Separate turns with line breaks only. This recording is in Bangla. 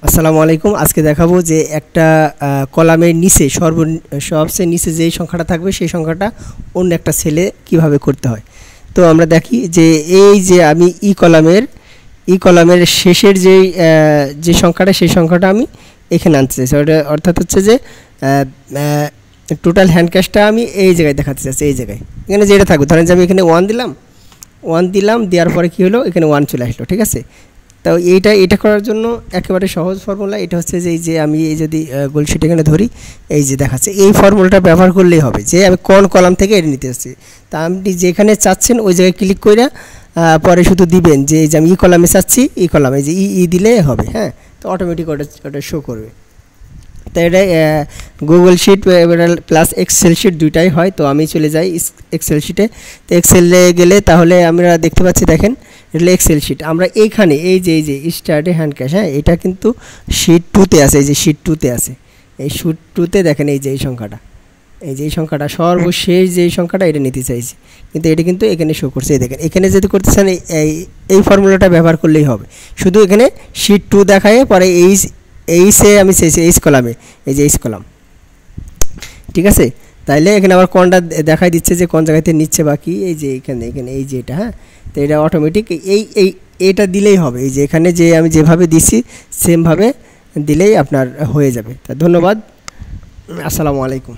আসসালামু আলাইকুম। আজকে দেখাবো যে একটা কলামের নিচে সবচেয়ে নিচে যেই সংখ্যাটা থাকবে সেই সংখ্যাটা অন্য একটা সেলে কিভাবে করতে হয়। তো আমরা দেখি যে এই যে আমি ই কলামের শেষের যে সংখ্যাটা সেই সংখ্যাটা আমি এখানে আনতে চাইছি। অর্থাৎ হচ্ছে যে টোটাল হ্যান্ড ক্যাশটা আমি এই জায়গায় দেখাতে চাইছি। এই জায়গায় এখানে যেটা থাকবে, ধরেন যে আমি এখানে ওয়ান দিলাম, দেওয়ার পরে কী হলো, এখানে 1 চলে আসলো। ঠিক আছে, তো এটা করার জন্য একেবারে সহজ ফর্মুলা। এটা হচ্ছে যে এই যে আমি যদি গোল শিট এখানে ধরি, এই যে দেখাচ্ছে, এই ফর্মুলাটা ব্যবহার করলেই হবে যে আমি কোন কলাম থেকে এটা নিতে আসছি। তা আপনি যেখানে চাচ্ছেন ওই জায়গায় ক্লিক করে পরে শুধু দিবেন যে এই যে আমি কলামে চাচ্ছি, কলামে যে দিলে হবে। হ্যাঁ, তো অটোমেটিক ওটা শো করবে। তো এটা Google sheet plus Excel sheet দুইটাই হয়। তো আমি চলে যাই এক্সেল শিটে। তো এক্সেলে গেলে তাহলে আমরা দেখতে পাচ্ছি, দেখেন এটা এক্সেল শিট। আমরা এইখানে এই যে স্টার্টে হ্যান্ড ক্যাশ, হ্যাঁ, এটা কিন্তু শিট 2তে আছে। এই যে শিট 2তে আছে, এই শিট 2তে দেখেন এই যে এই সংখ্যাটা সর্বশেষ যে সংখ্যাটা এটা নিতে চাইছি, কিন্তু এটা কিন্তু এখানে শো করছে। দেখেন এখানে যদি করতে চান এই ফর্মুলাটা ব্যবহার করলেই হবে। শুধু এখানে শিট 2 দেখায়, পরে এইসে আমি চাইছি এইচ কলামে, এই যে এইচ কলাম। ঠিক আছে, তাইলে এখানে আবার কোনটা দেখাই দিচ্ছে যে কোন জায়গাতে নিচ্ছে বাকি, এই যে এখানে এই যে এটা। হ্যাঁ, তো এটা অটোমেটিক এইটা দিলেই হবে। এই যে এখানে যে আমি যেভাবে দিছি সেমভাবে দিলেই আপনার হয়ে যাবে। তা ধন্যবাদ, আসসালামু আলাইকুম।